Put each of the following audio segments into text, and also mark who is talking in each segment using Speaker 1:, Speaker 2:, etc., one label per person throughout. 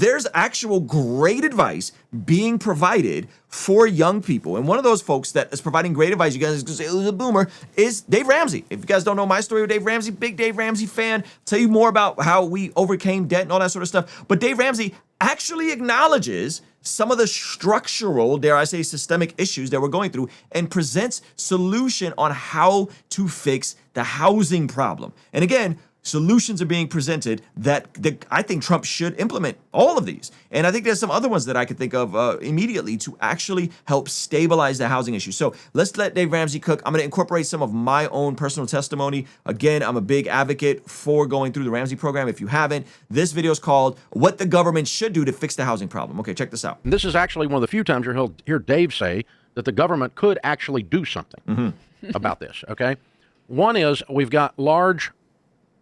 Speaker 1: there's actual great advice being provided for young people. And one of those folks that is providing great advice, you guys are going to say, oh, the boomer, is Dave Ramsey. If you guys don't know my story with Dave Ramsey, big Dave Ramsey fan, tell you more about how we overcame debt and all that sort of stuff. But Dave Ramsey actually acknowledges some of the structural, dare I say, systemic issues that we're going through and presents solution on how to fix the housing problem. And again, solutions are being presented that I think Trump should implement all of these. And I think there's some other ones that I could think of immediately to actually help stabilize the housing issue. So let's let Dave Ramsey cook. I'm going to incorporate some of my own personal testimony. Again, I'm a big advocate for going through the Ramsey program. If you haven't, this video is called What the Government Should Do to Fix the Housing Problem. Okay, check this out.
Speaker 2: And this is actually one of the few times you'll hear Dave say that the government could actually do something about this, okay? One is we've got large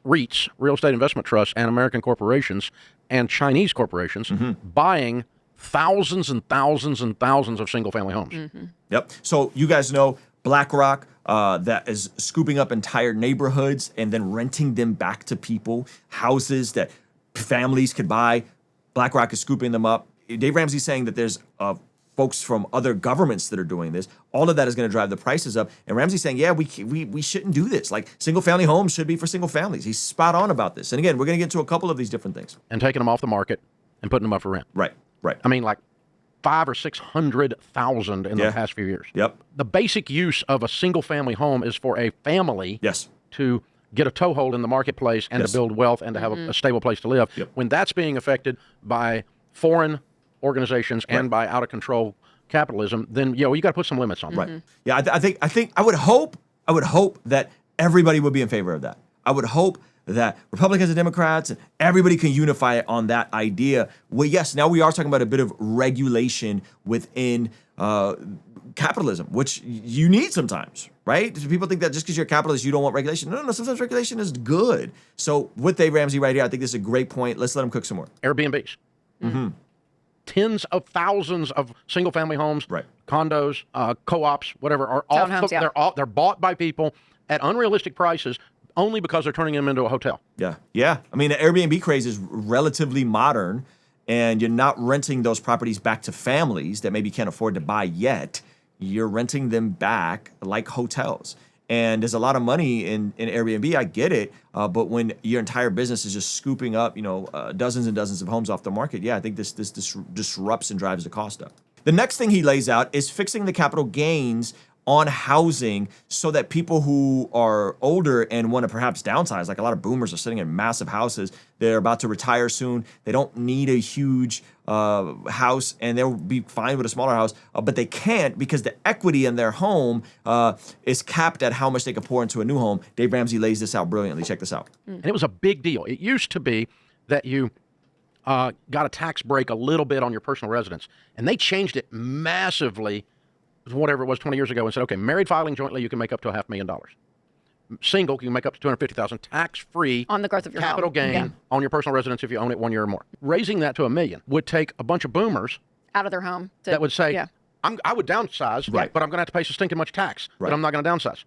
Speaker 2: REITs, real estate investment trusts, and American corporations and Chinese corporations buying thousands and thousands and thousands of single-family homes.
Speaker 1: Yep. So you guys know BlackRock that is scooping up entire neighborhoods and then renting them back to people, houses that families could buy. BlackRock is scooping them up. Dave Ramsey's saying that there's folks from other governments that are doing this. All of that is going to drive the prices up. And Ramsey's saying, yeah, we shouldn't do this. Like, single-family homes should be for single families. He's spot on about this. And again, we're going to get into a couple of these different things.
Speaker 2: And taking them off the market and putting them up for rent.
Speaker 1: Right.
Speaker 2: I mean, like 500,000 or 600,000 in the past few years.
Speaker 1: Yep.
Speaker 2: The basic use of a single-family home is for a family to get a toehold in the marketplace and to build wealth and to have a stable place to live. When that's being affected by foreign organizations and by out of control capitalism, then you got to put some limits on that.
Speaker 1: Yeah, I would hope that everybody would be in favor of that. I would hope that Republicans and Democrats and everybody can unify on that idea. Well, yes, now we are talking about a bit of regulation within capitalism, which you need sometimes, right? People think that just because you're a capitalist, you don't want regulation. No, sometimes regulation is good. So with Dave Ramsey right here, I think this is a great point. Let's let him cook some more.
Speaker 2: Airbnbs. Tens of thousands of single-family homes, condos, co-ops, whatever, are they're bought by people at unrealistic prices only because they're turning them into a hotel.
Speaker 1: Yeah. I mean, the Airbnb craze is relatively modern, and you're not renting those properties back to families that maybe can't afford to buy yet. You're renting them back like hotels. And there's a lot of money in Airbnb. I get it. But when your entire business is just scooping up, dozens and dozens of homes off the market, I think this disrupts and drives the cost up. The next thing he lays out is fixing the capital gains on housing so that people who are older and want to perhaps downsize, like a lot of boomers are sitting in massive houses, they're about to retire soon, they don't need a huge house and they'll be fine with a smaller house, but they can't because the equity in their home is capped at how much they can pour into a new home. Dave Ramsey lays this out brilliantly. Check this out.
Speaker 2: And it was a big deal. It used to be that you got a tax break a little bit on your personal residence, and they changed it massively, whatever it was 20 years ago, and said, okay, married filing jointly, you can make up to $500,000. Single, you can make up to $250,000 tax-free
Speaker 3: on the growth of your
Speaker 2: capital
Speaker 3: home.
Speaker 2: gain on your personal residence if you own it 1 year or more. Raising that to $1 million would take a bunch of boomers
Speaker 3: out of their home
Speaker 2: that would say, I would downsize, but I'm going to have to pay so stinking much tax that I'm not going to downsize.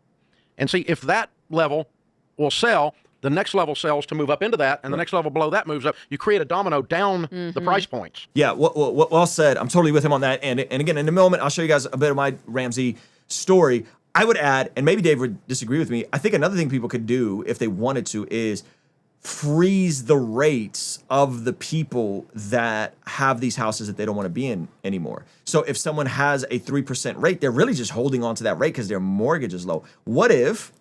Speaker 2: And see, if that level will sell, the next level sells to move up into that, and the next level below that moves up. You create a domino down the price points.
Speaker 1: Yeah, well said. I'm totally with him on that. And again, in a moment, I'll show you guys a bit of my Ramsey story. I would add, and maybe Dave would disagree with me, I think another thing people could do if they wanted to is freeze the rates of the people that have these houses that they don't want to be in anymore. So if someone has a 3% rate, they're really just holding on to that rate because their mortgage is low. What if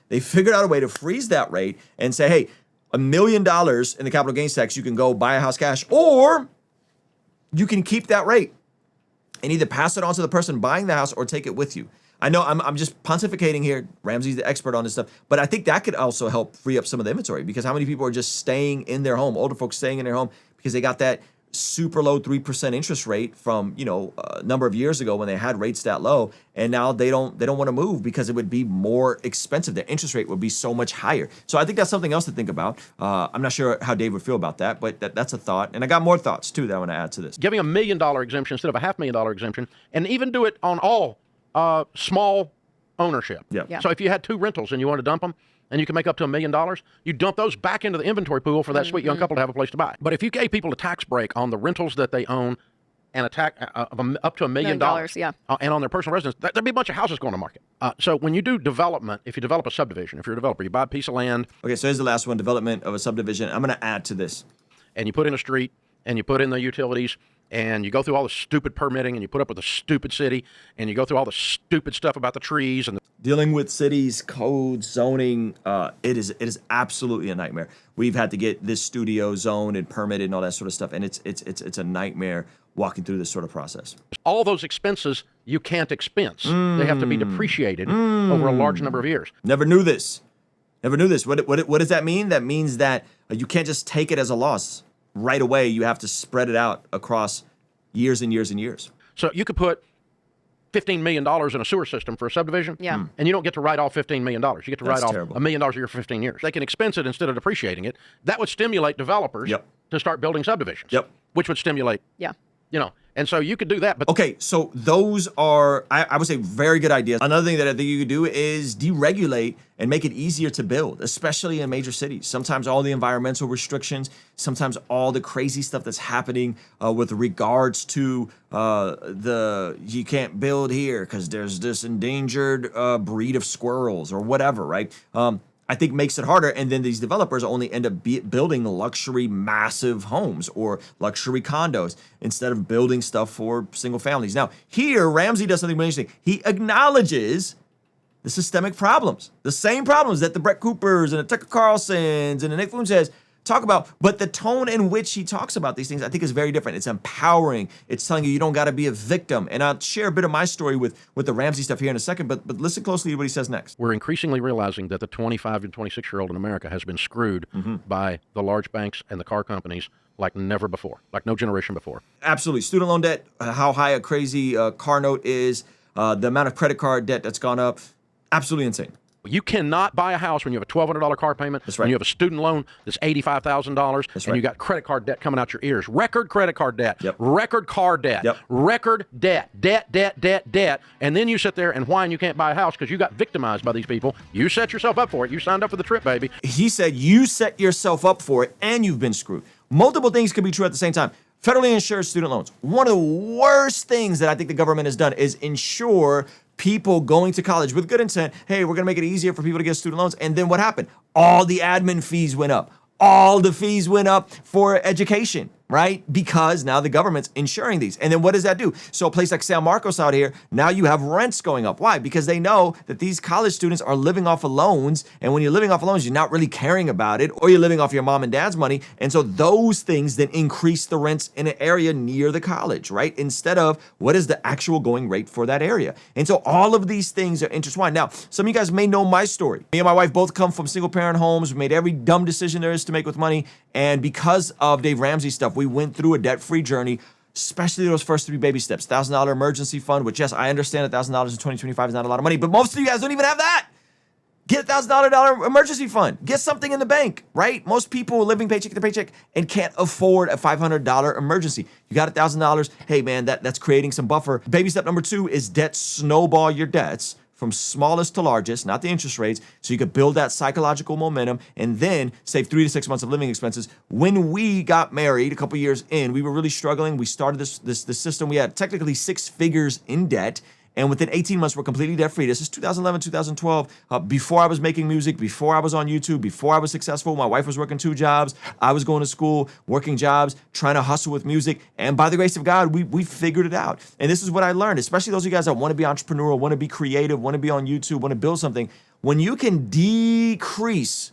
Speaker 1: they figured out a way to freeze that rate and say, hey, $1 million in the capital gains tax, you can go buy a house cash, or you can keep that rate and either pass it on to the person buying the house or take it with you. I know I'm just pontificating here. Ramsey's the expert on this stuff, but I think that could also help free up some of the inventory, because how many people are just staying in their home, older folks staying in their home because they got that super low 3% interest rate from a number of years ago when they had rates that low, and now they don't want to move because it would be more expensive. Their interest rate would be so much higher. So I think that's something else to think about. I'm not sure how Dave would feel about that, but that's a thought. And I got more thoughts too that I want to add to this.
Speaker 2: Giving $1 million exemption instead of a $500,000 exemption, and even do it on all small ownership.
Speaker 1: Yeah.
Speaker 2: So if you had 2 rentals and you want to dump them, and you can make up to $1 million, you dump those back into the inventory pool for that sweet young couple to have a place to buy. But if you gave people a tax break on the rentals that they own and a tax up to $1 million,
Speaker 3: yeah.
Speaker 2: And on their personal residence, there'd be a bunch of houses going to market. So when you do development, if you develop a subdivision, if you're a developer, you buy a piece of land.
Speaker 1: Okay, so here's the last one, development of a subdivision. I'm going to add to this.
Speaker 2: And you put in a street, and you put in the utilities, and you go through all the stupid permitting, and you put up with the stupid city, and you go through all the stupid stuff about the trees and
Speaker 1: dealing with cities, codes, zoning. It is absolutely a nightmare. We've had to get this studio zoned and permitted and all that sort of stuff, and it's a nightmare walking through this sort of process.
Speaker 2: All those expenses you can't expense. They have to be depreciated over a large number of years.
Speaker 1: Never knew this. Never knew this. What does that mean? That means that you can't just take it as a loss right away. You have to spread it out across years and years and years.
Speaker 2: So you could put $15 million in a sewer system for a subdivision, and you don't get to write off $15 million. You get to write off $1 million a year for 15 years. They can expense it instead of depreciating it. That would stimulate developers to start building subdivisions, which would stimulate, and so you could do that. But
Speaker 1: okay, so those are, I would say, very good ideas. Another thing that I think you could do is deregulate and make it easier to build, especially in major cities. Sometimes all the environmental restrictions, sometimes all the crazy stuff that's happening with regards to you can't build here because there's this endangered breed of squirrels or whatever, right? I think makes it harder, and then these developers only end up building luxury massive homes or luxury condos instead of building stuff for single families. Now, here, Ramsey does something really interesting. He acknowledges the systemic problems, the same problems that the Brett Coopers and the Tucker Carlsons and the Nick Funches talk about, but the tone in which he talks about these things, I think, is very different. It's empowering. It's telling you don't got to be a victim. And I'll share a bit of my story with the Ramsey stuff here in a second, but listen closely to what he says next.
Speaker 2: We're increasingly realizing that the 25 and 26-year-old in America has been screwed by the large banks and the car companies like never before, like no generation before.
Speaker 1: Absolutely. Student loan debt, how high a crazy car note is, the amount of credit card debt that's gone up, absolutely insane.
Speaker 2: You cannot buy a house when you have a $1,200 car payment,
Speaker 1: that's right,
Speaker 2: when you have a student loan that's $85,000,
Speaker 1: that's
Speaker 2: and
Speaker 1: right,
Speaker 2: you got credit card debt coming out your ears. Record credit card debt,
Speaker 1: yep,
Speaker 2: record car debt,
Speaker 1: yep,
Speaker 2: record debt, and then you sit there and whine you can't buy a house because you got victimized by these people. You set yourself up for it. You signed up for the trip, baby.
Speaker 1: He said you set yourself up for it, and you've been screwed. Multiple things could be true at the same time. Federally insured student loans. One of the worst things that I think the government has done is insure people going to college with good intent. Hey, we're going to make it easier for people to get student loans. And then what happened? All the admin fees went up. All the fees went up for education, right? Because now the government's insuring these. And then what does that do? So a place like San Marcos out here, now you have rents going up. Why? Because they know that these college students are living off of loans. And when you're living off of loans, you're not really caring about it, or you're living off your mom and dad's money. And so those things then increase the rents in an area near the college, right? Instead of what is the actual going rate for that area. And so all of these things are intertwined. Now, some of you guys may know my story. Me and my wife both come from single parent homes. We made every dumb decision there is to make with money. And because of Dave Ramsey stuff, we went through a debt-free journey, especially those first 3 baby steps. $1,000 emergency fund, which, yes, I understand $1,000 in 2025 is not a lot of money, but most of you guys don't even have that. Get a $1,000 emergency fund. Get something in the bank, right? Most people are living paycheck to paycheck and can't afford a $500 emergency. You got $1,000. Hey, man, that's creating some buffer. Baby step number 2 is debt snowball your debts from smallest to largest, not the interest rates, so you could build that psychological momentum and then save 3 to 6 months of living expenses. When we got married a couple years in, we were really struggling. We started this system. We had technically 6 figures in debt, and within 18 months, we're completely debt-free. This is 2011, 2012, before I was making music, before I was on YouTube, before I was successful. My wife was working 2 jobs. I was going to school, working jobs, trying to hustle with music. And by the grace of God, we figured it out. And this is what I learned, especially those of you guys that want to be entrepreneurial, want to be creative, want to be on YouTube, want to build something. When you can decrease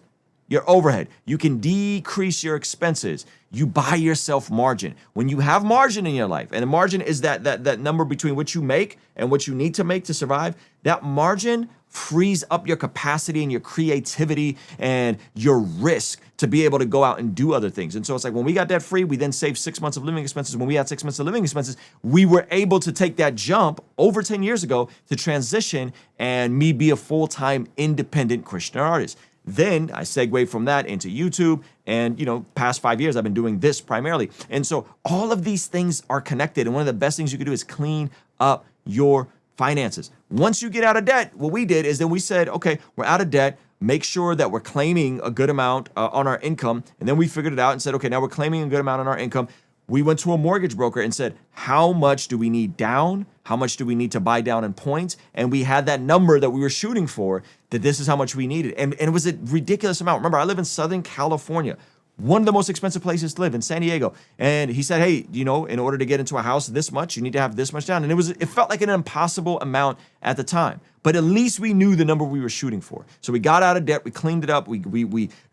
Speaker 1: your overhead, you can decrease your expenses, you buy yourself margin. When you have margin in your life, and the margin is that number between what you make and what you need to make to survive, that margin frees up your capacity and your creativity and your risk to be able to go out and do other things. And so it's like when we got debt free, we then saved 6 months of living expenses. When we had 6 months of living expenses, we were able to take that jump over 10 years ago to transition and me be a full-time independent Christian artist. Then I segued from that into YouTube, and past 5 years I've been doing this primarily. And so all of these things are connected, and one of the best things you can do is clean up your finances. Once you get out of debt, what we did is then we said, okay, we're out of debt. make sure that we're claiming a good amount on our income. And then we figured it out and said, okay, now we're claiming a good amount on our income. We went to a mortgage broker and said, how much do we need down? How much do we need to buy down in points? And we had that number that we were shooting for, that this is how much we needed. And it was a ridiculous amount. Remember, I live in Southern California, one of the most expensive places to live, in San Diego. And he said, hey, in order to get into a house this much, you need to have this much down. And it felt like an impossible amount at the time. But at least we knew the number we were shooting for. So we got out of debt, we cleaned it up, we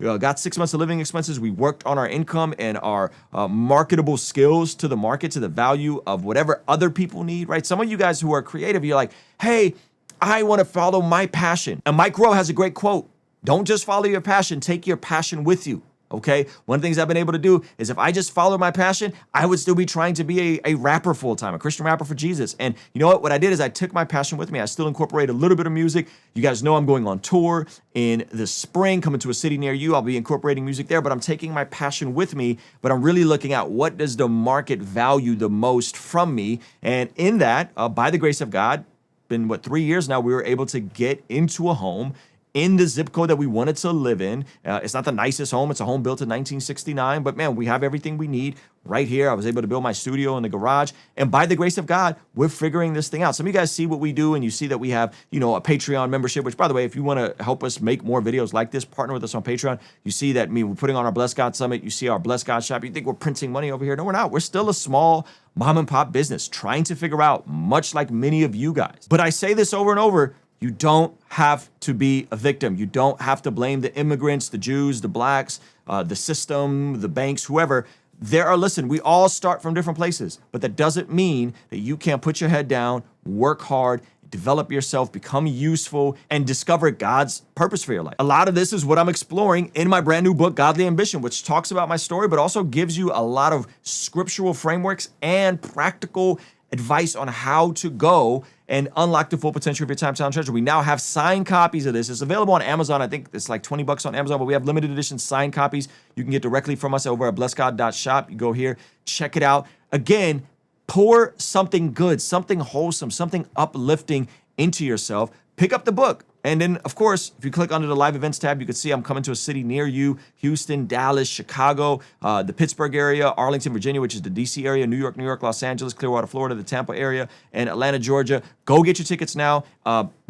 Speaker 1: got 6 months of living expenses, we worked on our income and our marketable skills to the market, to the value of whatever other people need, right? Some of you guys who are creative, you're like, hey, I want to follow my passion. And Mike Rowe has a great quote: don't just follow your passion, take your passion with you. Okay, one of the things I've been able to do is, if I just follow my passion, I would still be trying to be a rapper full time, a Christian rapper for Jesus. And you know what? What I did is I took my passion with me. I still incorporate a little bit of music. You guys know I'm going on tour in the spring, coming to a city near you. I'll be incorporating music there, but I'm taking my passion with me. But I'm really looking at, what does the market value the most from me? And in that, by the grace of God, been 3 years now, we were able to get into a home in the zip code that we wanted to live in. It's not the nicest home. It's a home built in 1969, but man, we have everything we need right here. I was able to build my studio in the garage, and by the grace of God, we're figuring this thing out. Some of you guys see what we do, and you see that we have, a Patreon membership, which, by the way, if you want to help us make more videos like this, partner with us on Patreon. You see that we're putting on our Bless God Summit. You see our Bless God shop. You think we're printing money over here. No, we're not. We're still a small mom and pop business trying to figure out, much like many of you guys. But I say this over and over: you don't have to be a victim. You don't have to blame the immigrants, the Jews, the blacks, the system, the banks, whoever. Listen, we all start from different places, but that doesn't mean that you can't put your head down, work hard, develop yourself, become useful, and discover God's purpose for your life. A lot of this is what I'm exploring in my brand new book, Godly Ambition, which talks about my story, but also gives you a lot of scriptural frameworks and practical advice on how to go and unlock the full potential of your time, talent, treasure. We now have signed copies of this. It's available on Amazon. I think it's like $20 on Amazon, but we have limited edition signed copies. You can get directly from us over at blessgod.shop. You go here, check it out. Again, pour something good, something wholesome, something uplifting into yourself. Pick up the book. And then, of course, if you click under the live events tab, you can see I'm coming to a city near you: Houston, Dallas, Chicago, the Pittsburgh area, Arlington, Virginia, which is the DC area, New York, Los Angeles, Clearwater, Florida, the Tampa area, and Atlanta, Georgia. Go get your tickets now,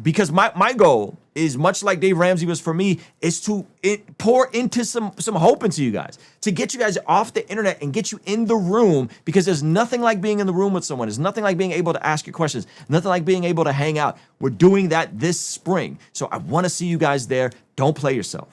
Speaker 1: because my goal is, much like Dave Ramsey was for me, is to pour into some hope into you guys, to get you guys off the internet and get you in the room, because there's nothing like being in the room with someone. There's nothing like being able to ask your questions, nothing like being able to hang out. We're doing that this spring. So I want to see you guys there. Don't play yourself.